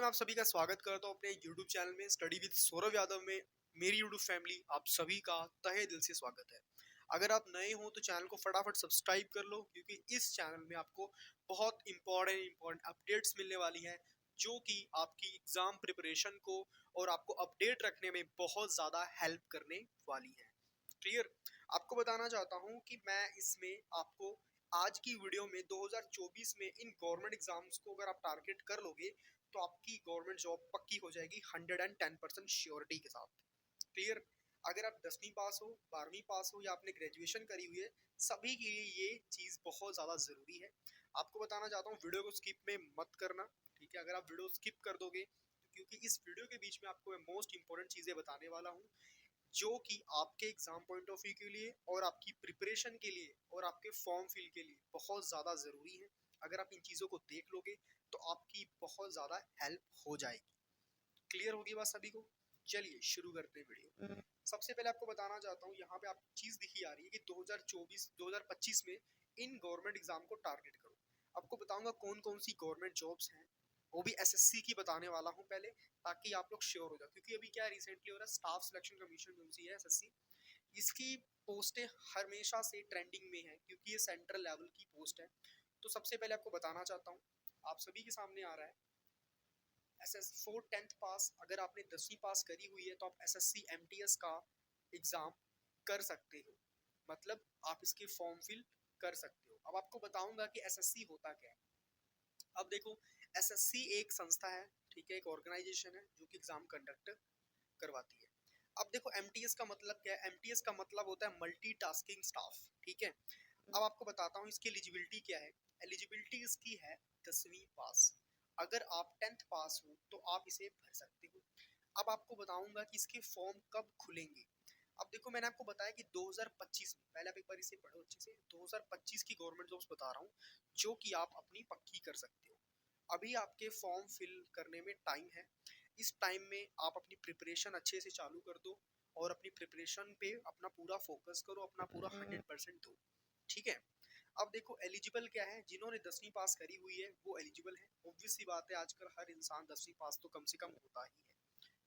मैं आप सभी का स्वागत करता हूं अपने YouTube चैनल में स्टडी विद सौरभ यादव में। मेरी YouTube फैमिली आप सभी का तहे दिल से स्वागत है। अगर आप नए हो तो चैनल को फटाफट सब्सक्राइब कर लो, क्योंकि इस चैनल में आपको बहुत इंपॉर्टेंट अपडेट्स मिलने वाली हैं, जो कि आपकी एग्जाम प्रिपरेशन को और आपको अपडेट रखने में बहुत ज़्यादा हेल्प करने वाली है। क्लियर। आपको बताना चाहता हूं कि मैं इसमें आपको आज की वीडियो में 2024 में इन गवर्नमेंट एग्जाम्स को अगर आप टारगेट कर लोगे तो आपकी गवर्नमेंट जॉब पक्की हो जाएगी 110% श्योरिटी के साथ। क्लियर। अगर आप 10वीं पास हो, 12वीं पास हो या आपने ग्रेजुएशन करी हुई है, सभी के लिए ये चीज़ बहुत ज़्यादा ज़रूरी है। आपको बताना चाहता हूँ वीडियो को स्किप में मत करना, ठीक है। अगर आप वीडियो स्किप कर दोगे तो क्योंकि इस वीडियो के बीच में आपको मैं मोस्ट इंपॉर्टेंट चीज़ें बताने वाला हूँ, जो कि आपके एग्जाम पॉइंट ऑफ व्यू के लिए और आपकी प्रिपरेशन के लिए और आपके फॉर्म फिल के लिए बहुत ज़्यादा ज़रूरी है। अगर आप इन चीज़ों को देख लोगे तो आपकी बहुत ज़्यादा हेल्प हो जाएगी। क्लियर होगी बात सभी को? चलिए शुरू करते हैं वीडियो। सबसे पहले आपको बताना चाहता हूँ, यहाँ पे आपको चीज़ दिखी आ रही है कि 2024 2025 में इन गवर्नमेंट एग्जाम को टारगेट करो। आपको बताऊंगा कौन कौन सी गवर्नमेंट जॉब्स हैं, वो भी एसएससी की बताने वाला हूँ पहले, ताकि आप लोग श्योर हो जाओ। क्योंकि अभी क्या रिसेंटली हो रहा है, स्टाफ सिलेक्शन कमीशन जो सी है एसएससी, इसकी पोस्टें हमेशा से ट्रेंडिंग में है, क्योंकि ये सेंट्रल लेवल की पोस्ट है। तो सबसे पहले आपको बताना चाहता हूँ, आप सभी के सामने आ रहा है एसएस 4 10th पास। अगर आपने 10वीं पास करी हुई है तो आप एसएससी एमटीएस का एग्जाम कर सकते हो, मतलब आप इसके फॉर्म फिल कर सकते हो। अब आपको बताऊंगा कि एसएससी होता क्या है। अब देखो, एसएससी एक संस्था है, ठीक है, एक ऑर्गेनाइजेशन है जो कि एग्जाम कंडक्ट करवाती है। अब देखो एमटीएस का मतलब क्या है। एमटीएस का मतलब होता है मल्टीटास्किंग स्टाफ, ठीक है। अब आपको बताता हूँ इसकी एलिजिबिलिटी क्या है। एलिजिबिलिटी इसकी है 10वीं पास। अगर आप 10th पास हो तो आप इसे भर सकते हो। अब आपको बताऊंगा कि इसके फॉर्म कब खुलेंगे। अब देखो, मैंने आपको बताया कि 2025 में, पहले आप एक बार इसे पढ़ो अच्छे से, 2025 की गवर्नमेंट जॉब्स बता रहा हूँ जो कि आप अपनी पक्की कर सकते हो। अभी आपके फॉर्म फिल करने में टाइम है। इस टाइम में आप अपनी प्रिपरेशन अच्छे से चालू कर दो और अपनी प्रिपरेशन पे अपना पूरा फोकस करो, अपना पूरा 100% दो, ठीक है। अब देखो एलिजिबल क्या है, जिन्होंने 10वीं पास करी हुई है वो एलिजिबल है। ऑब्वियस सी बात है, आजकल हर इंसान 10वीं पास तो कम से कम होता ही है,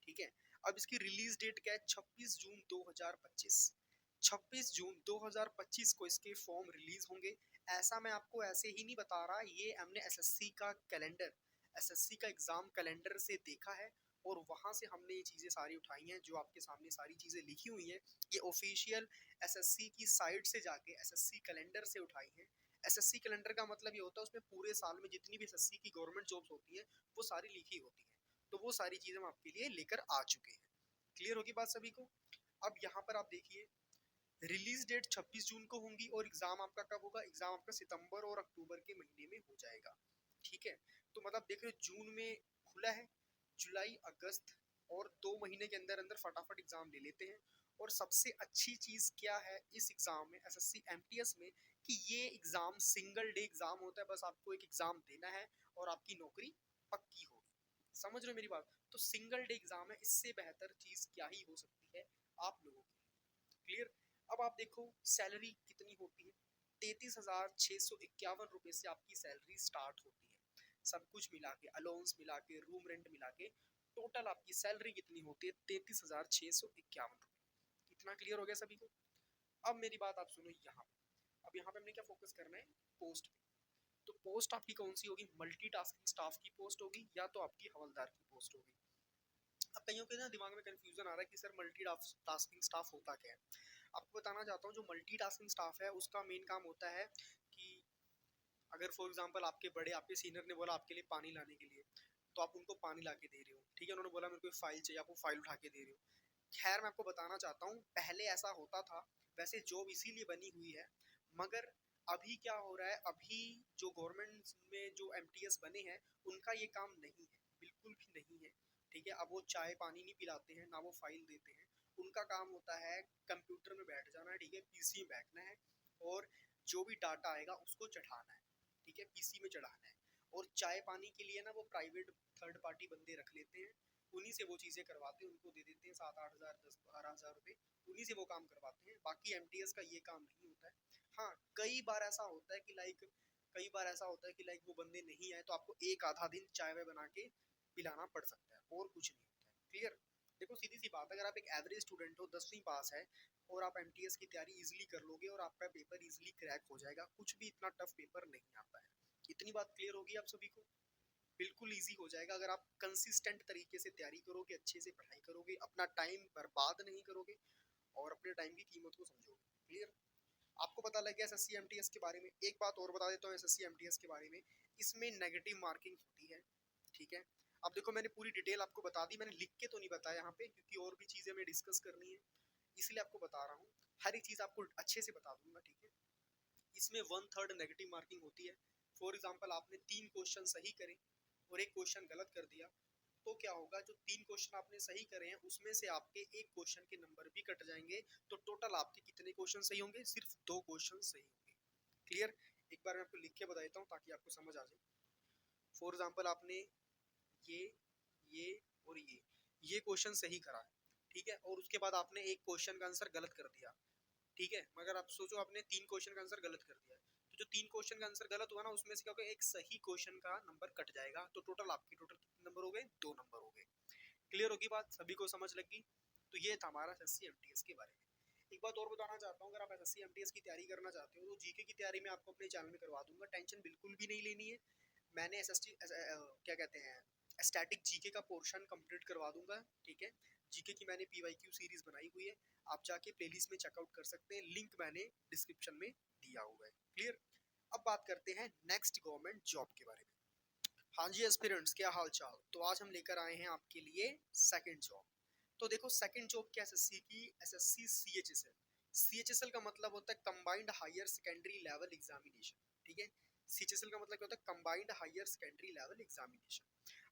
ठीक है। अब इसकी रिलीज डेट क्या है, 26 जून 2025। 26 जून 2025 को इसके फॉर्म रिलीज होंगे। ऐसा मैं आपको ऐसे ही नहीं बता रहा, ये हमने एसएससी का कैलेंडर, एसएससी का एग्जाम कैलेंडर से देखा है और वहां से हमने ये चीजें सारी उठाई हैं, जो आपके सामने सारी चीजें लिखी हुई हैं। ये ऑफिशियल एसएससी की साइट से जाके एसएससी कैलेंडर से उठाई हैं। एसएससी कैलेंडर का मतलब ये होता है उसमें पूरे साल में जितनी भी एसएससी की गवर्नमेंट जॉब्स होती हैं वो सारी लिखी होती हैं। तो वो सारी चीजें हम आपके लिए लेकर आ चुके हैं। क्लियर होगी बात सभी को? अब यहाँ पर आप देखिए, रिलीज डेट 26 जून को होंगी और एग्जाम आपका कब होगा, एग्जाम आपका सितंबर और अक्टूबर के महीने में हो जाएगा, ठीक है। तो मतलब देख रहे हो, जून में खुला है, जुलाई अगस्त और 2 महीने के अंदर अंदर फटाफट एग्जाम ले लेते हैं। और सबसे अच्छी चीज क्या है इस एग्जाम में, एसएससी एमटीएस में, कि ये एग्जाम सिंगल डे एग्जाम होता है। बस आपको एक एग्जाम देना है और आपकी नौकरी पक्की होगी। समझ रहे हो मेरी बात? तो सिंगल डे एग्जाम है, इससे बेहतर चीज क्या ही हो सकती है आप लोगों के लिए। क्लियर। अब आप देखो सैलरी कितनी होती है, 33,651 रुपए से आपकी सैलरी स्टार्ट होती है। सब कुछ मिला के, अलाउंस मिला के, रूम रेंट मिला के, टोटल आपकी सैलरी कितनी होती है, 33,651 रुपए। इतना क्लियर हो गया सभी को? अब मेरी बात आप सुनो यहाँ पे। अब यहाँ पे हमने क्या फोकस करना है, पोस्ट पे। तो पोस्ट आपकी कौन सी होगी, मल्टीटास्किंग स्टाफ की पोस्ट होगी या तो आपकी हवलदार की पोस्ट होगी। अब कईयों के ना दिमाग में कंफ्यूजन आ रहा है कि सर मल्टीटास्किंग स्टाफ होता क्या है। आपको बताना चाहता हूँ, जो मल्टीटास्किंग स्टाफ है उसका मेन काम होता है कि अगर फॉर एग्जांपल आपके बड़े, आपके सीनियर ने बोला आपके लिए पानी लाने के लिए, तो आप उनको पानी ला के दे रहे हो, ठीक है। उन्होंने बोला मेरे को फाइल चाहिए, आपको फाइल उठा के दे रहे हो। खैर मैं आपको बताना चाहता हूँ, पहले ऐसा होता था, वैसे जॉब इसीलिए बनी हुई है, मगर अभी क्या हो रहा है, अभी जो गवर्नमेंट में जो एमटीएस बने हैं उनका ये काम नहीं है, बिल्कुल भी नहीं है, ठीक है। अब वो चाय पानी नहीं पिलाते हैं, ना वो फाइल देते हैं। उनका काम होता है कंप्यूटर में बैठ जाना, ठीक है, पीसी में बैठना है और जो भी डाटा आएगा उसको चढ़ाना है, ठीक है, पीसी में चढ़ाना है। और चाय पानी के लिए ना वो प्राइवेट थर्ड पार्टी बंदे रख लेते हैं, उन्हीं से वो चीज़ें करवाते हैं, उनको दे देते हैं 7-8 हज़ार 10-12 हज़ार रुपये, उन्हीं से वो काम करवाते हैं। बाकी एमटीएस का ये काम नहीं होता है। हाँ, कई बार ऐसा होता है कि लाइक वो बंदे नहीं आए तो आपको एक आधा दिन चाय वाय बना के पिलाना पड़ सकता है, और कुछ नहीं होता है। क्लियर? देखो सीधी सी बात, अगर आप एक एवरेज स्टूडेंट हो, 10वीं पास है, और आप एमटीएस की तैयारी इजीली कर लोगे और आपका पेपर इजीली क्रैक हो जाएगा, कुछ भी इतना टफ पेपर नहीं आता है। इतनी बात क्लियर होगी आप सभी को? बिल्कुल इजी हो जाएगा अगर आप कंसिस्टेंट तरीके से तैयारी करोगे, अच्छे से पढ़ाई करोगे, अपना टाइम बर्बाद नहीं करोगे और अपने टाइम की कीमत को समझोगे। क्लियर? आपको पता लग गया एसएससी एमटीएस के बारे में। एक बात और बता देता हूँ एसएससी एमटीएस के बारे में, इसमें नेगेटिव मार्किंग होती है, ठीक है? अब देखो मैंने पूरी डिटेल आपको बता दी, मैंने लिख के तो नहीं बताया यहाँ पे, क्योंकि और भी चीजें हमें डिस्कस करनी है, इसलिए आपको बता रहा हूँ। हर एक चीज आपको अच्छे से बता दूंगा, ठीक है? इसमें 1/3 नेगेटिव मार्किंग होती है। फॉर एग्जाम्पल आपने 3 क्वेश्चन सही करे और एक क्वेश्चन गलत कर दिया, तो क्या होगा, जो 3 क्वेश्चन आपने सही करे हैं उसमें से आपके एक क्वेश्चन के नंबर भी कट जाएंगे, तो टोटल आपके कितने क्वेश्चन सही होंगे? सिर्फ 2 क्वेश्चन सही होंगे। क्लियर? एक बार मैं आपको लिख के बता देता हूँ ताकि आपको समझ आ जाए। फॉर एग्जाम्पल आपने ये ये और ये क्वेश्चन सही करा है, ठीक है, और उसके बाद आपने एक क्वेश्चन का आंसर गलत कर दिया, ठीक है? मगर आप सोचो आपने 3 क्वेश्चन का आंसर गलत कर दिया है, तो जो 3 क्वेश्चन का आंसर गलत हुआ ना, उसमें से क्या होगा, एक सही क्वेश्चन का नंबर कट जाएगा, तो टोटल आपकी टोटल कितने नंबर हो गए? 2 नंबर हो गए। क्लियर होगी बात? सभी को समझ लगी? तो ये था हमारा एसएससी एमटीएस के बारे में। एक बात और बताना चाहता हूँ, अगर आप एसएससी एमटीएस की तैयारी करना चाहते हो तो जीके की तैयारी मैं आपको अपने चैनल में करवा दूंगा, टेंशन बिल्कुल भी नहीं लेनी है। मैंने एसएसटी क्या कहते हैं, स्टैटिक जीके का पोर्शन कंप्लीट करवा दूंगा, ठीक है? जीके की मैंने पीवाईक्यू सीरीज बनाई हुई है, आप जाके प्लेलिस्ट में चेकआउट कर सकते हैं, लिंक मैंने डिस्क्रिप्शन में दिया हुआ है। क्लियर? अब बात करते हैं नेक्स्ट गवर्नमेंट जॉब के बारे में। हाँ जी एस्पिरेंट्स, क्या हाल चाल? तो आज हम लेकर आए हैं आपके लिए सेकंड जॉब। तो देखो सेकंड जॉब क्या एसएससी की, एसएससी सीएचएसएल। सीएचएसएल का मतलब होता है combined higher secondary level examination, ठीक है? सीएचएसएल का मतलब क्या होता है? Combined higher secondary level examination.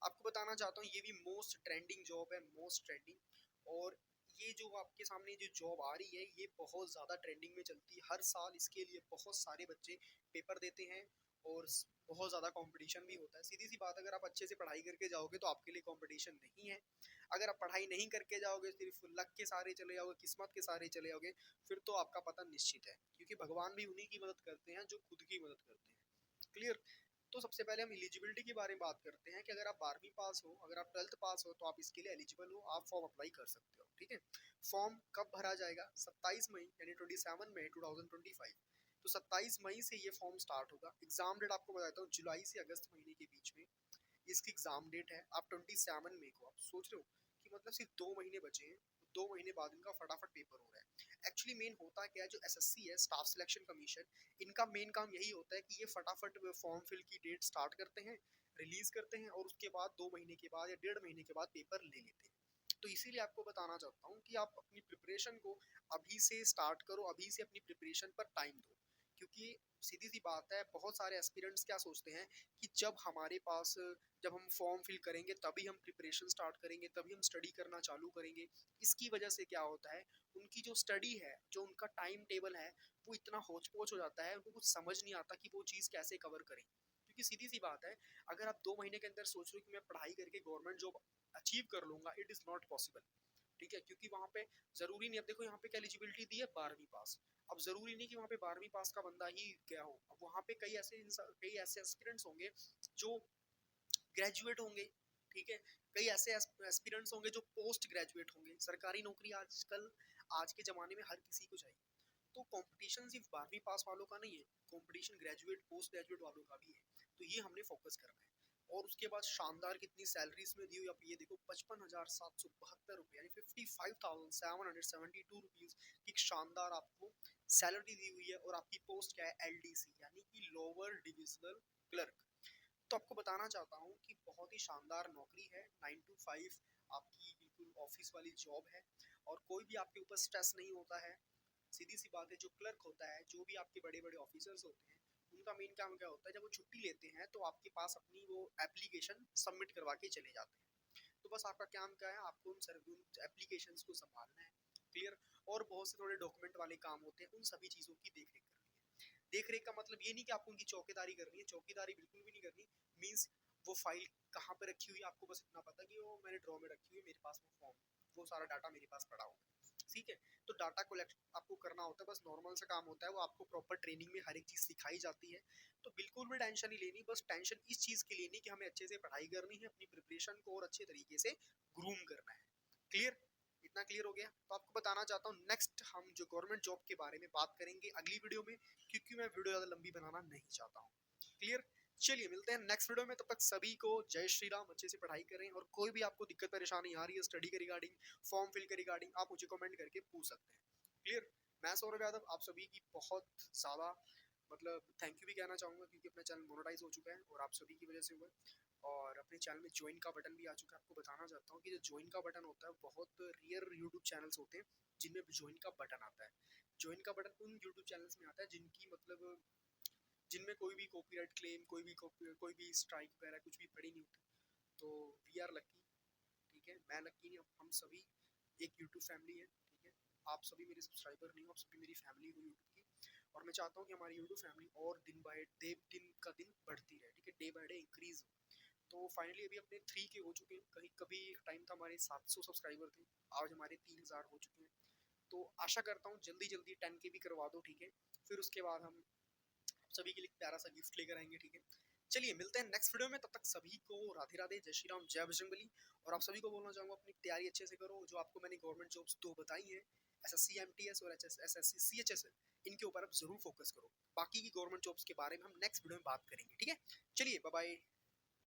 आपको बताना चाहता हूँ ये भी मोस्ट ट्रेंडिंग जॉब है, मोस्ट ट्रेंडिंग। और ये जो आपके सामने जो जॉब आ रही है ये बहुत ज़्यादा ट्रेंडिंग में चलती है, हर साल इसके लिए बहुत सारे बच्चे पेपर देते हैं और बहुत ज़्यादा कंपटीशन भी होता है। सीधी सी बात, अगर आप अच्छे से पढ़ाई करके जाओगे तो आपके लिए कंपटीशन नहीं है। अगर आप पढ़ाई नहीं करके जाओगे, सिर्फ लक के सहारे चले जाओगे, किस्मत के सहारे चले जाओगे, फिर तो आपका पतन निश्चित है, क्योंकि भगवान भी उन्हीं की मदद करते हैं जो खुद की मदद करते हैं। क्लियर? तो सबसे पहले हम एलिजिबिलिटी के बारे में बात करते हैं कि अगर आप 12वीं पास हो, अगर आप 12th पास हो, तो आप इसके लिए एलिजिबल हो, आप फॉर्म अप्लाई कर सकते हो, ठीक है? फॉर्म कब भरा जाएगा? 27 मई यानी 27 मई 2025। तो 27 मई से ये फॉर्म स्टार्ट होगा। एग्जाम डेट आपको बताता हूँ, जुलाई से अगस्त महीने के बीच में इसकी एग्जाम डेट है। आप 27 मई को आप सोच रहे हो कि मतलब सिर्फ 2 महीने बचे हैं, 2 महीने बाद इनका फटाफट पेपर हो रहा है। एक्चुअली मेन होता क्या है, जो एसएससी है, स्टाफ सिलेक्शन कमीशन, इनका मेन काम यही होता है कि ये फटाफट फॉर्म फिल की डेट स्टार्ट करते हैं, रिलीज करते हैं, और उसके बाद 2 महीने के बाद या 1.5 महीने के बाद पेपर ले लेते हैं। तो इसीलिए आपको बताना चाहता हूँ कि आप अपनी प्रिपरेशन को अभी से स्टार्ट करो, अभी से अपनी प्रिपरेशन पर टाइम दो, क्योंकि सीधी सी बात है, बहुत सारे एस्पिरेंट्स क्या सोचते हैं कि जब हमारे पास, जब हम फॉर्म फिल करेंगे तभी हम प्रिपरेशन स्टार्ट करेंगे, तभी हम स्टडी करना चालू करेंगे। इसकी वजह से क्या होता है, उनकी जो स्टडी है, जो उनका टाइम टेबल है, वो इतना होच पोच हो जाता है, उनको कुछ समझ नहीं आता कि वो चीज़ कैसे कवर करें। क्योंकि सीधी सी बात है, अगर आप 2 महीने के अंदर सोच रहे हो कि मैं पढ़ाई करके गवर्नमेंट जॉब अचीव कर लूंगा, इट इज़ नॉट पॉसिबल, ठीक है? क्योंकि वहाँ पे जरूरी नहीं, अब देखो यहाँ पे क्या एलिजिबिलिटी दी है, 12वीं पास। अब जरूरी नहीं कि वहाँ पे 12वीं पास का बंदा ही क्या हो, अब वहाँ पे कई ऐसे एस्पिरेंट्स होंगे जो ग्रेजुएट होंगे, ठीक है? कई ऐसे एस्पिरेंट्स होंगे जो पोस्ट ग्रेजुएट होंगे। सरकारी नौकरी आजकल, आज के ज़माने में हर किसी को चाहिए। तो कंपटीशन सिर्फ 12वीं पास वालों का नहीं है, कंपटीशन ग्रेजुएट पोस्ट ग्रेजुएट वालों का भी है। तो ये हमने फोकस करना है। और उसके बाद शानदार कितनी सैलरीज में दी हुई, आप ये देखो, 55,772 रुपये यानी 55,772 रुपीज़ की शानदार आपको सैलरी दी हुई है। और आपकी पोस्ट क्या है? एलडीसी यानी कि लोअर डिविजनल क्लर्क। तो आपको बताना चाहता हूँ कि बहुत ही शानदार नौकरी है, 9 to 5 आपकी बिल्कुल ऑफिस वाली जॉब है, और कोई भी आपके ऊपर स्ट्रेस नहीं होता है। सीधी सी बात है, जो क्लर्क होता है, जो भी आपके बड़े बड़े ऑफिसर्स होते हैं, उनका मेन काम क्या होता है, जब वो छुट्टी लेते हैं तो आपके पास अपनी वो एप्लीकेशन सबमिट करवा के चले जाते हैं। तो बस आपका काम क्या है, आपको उन एप्लीकेशंस को संभालना है। क्लियर? और बहुत से थोड़े डॉक्यूमेंट वाले काम होते हैं, उन सभी चीज़ों की देख रेख करनी है। देख रेख का मतलब ये नहीं कि आपको उनकी चौकीदारी करनी है, चौकीदारी बिल्कुल भी नहीं करनी। मीन्स वो फाइल कहाँ पे रखी हुई है, आपको बस इतना पता कि वो मैंने ड्रॉ में रखी हुई है, मेरे पास वो फॉर्म, वो सारा डाटा मेरे पास पड़ा हुआ है। ठीक है। तो डाटा कलेक्ट आपको करना होता है, बस नॉर्मल सा काम होता है, वो आपको प्रॉपर ट्रेनिंग में हर एक चीज़ सिखाई जाती है। तो बिल्कुल भी टेंशन नहीं लेनी, बस टेंशन इस चीज़ की लेनी कि हमें अच्छे से पढ़ाई करनी है, अपनी प्रिपरेशन को और अच्छे तरीके से ग्रूम करना है। क्लियर? इतना क्लियर हो गया? तो आपको बताना चाहता हूँ नेक्स्ट हम जो गवर्नमेंट जॉब के बारे में बात करेंगे अगली वीडियो में, क्योंकि मैं वीडियो ज़्यादा लंबी बनाना नहीं चाहता हूँ। क्लियर? चलिए मिलते हैं नेक्स्ट वीडियो में, तब तक सभी को जय श्री राम, अच्छे से पढ़ाई करें और कोई भी आपको दिक्कत परेशानी आ रही है स्टडी के रिगार्डिंग, फॉर्म फिल के रिगार्डिंग, आप मुझे कमेंट करके पूछ सकते हैं। क्लियर? मैं सौरभ यादव आप सभी की बहुत ज़्यादा मतलब थैंक यू भी कहना चाहूँगा, क्योंकि अपना चैनल मोनेटाइज हो चुका है और आप सभी की वजह से हुआ है। और अपने चैनल में ज्वाइन का बटन भी आ चुका है। आपको बताना चाहता हूँ कि जो ज्वाइन का बटन होता है, बहुत रेयर यूट्यूब चैनल्स होते हैं जिनमें ज्वाइन का बटन आता है। ज्वाइन का बटन उन यूट्यूब चैनल्स में आता है जिनकी मतलब जिनमें कोई भी कॉपीराइट क्लेम, कोई भी स्ट्राइक वगैरह कुछ भी पड़ी नहीं होती। तो वी आर लकी, ठीक है। मैं लकी नहीं, हम सभी एक यूट्यूब फैमिली है, ठीक है। आप सभी मेरे सब्सक्राइबर नहीं हो, आप सभी मेरी फैमिली हो यूट्यूब की। और मैं चाहता हूँ कि हमारी यूट्यूब फैमिली और दिन का दिन बढ़ती रहे, ठीक है, डे बाय डे इंक्रीज। तो फाइनली अभी अपने 3 के हो चुके हैं। कहीं कभी एक टाइम था हमारे 700 सब्सक्राइबर थे, आज हमारे 3000 हो चुके हैं। तो आशा करता हूँ जल्दी जल्दी 10 के भी करवा दो, ठीक है। फिर उसके बाद हम सभी के लिए एक प्यारा सा गिफ्ट लेकर आएंगे, ठीक है। चलिए मिलते हैं नेक्स्ट वीडियो में, तब तक सभी को राधे राधे, जय श्री राम, जय बजरंगबली। और आप सभी को बोलना चाहूंगा अपनी तैयारी अच्छे से करो, जो आपको मैंने गवर्नमेंट जॉब्स 2 बताई हैं, एसएससी एमटीएस और एसएससी सीएचएसएल, इनके ऊपर आप जरूर फोकस करो। बाकी की गवर्नमेंट जॉब्स के बारे में हम नेक्स्ट वीडियो में बात करेंगे, ठीक है। चलिए बाय बाय।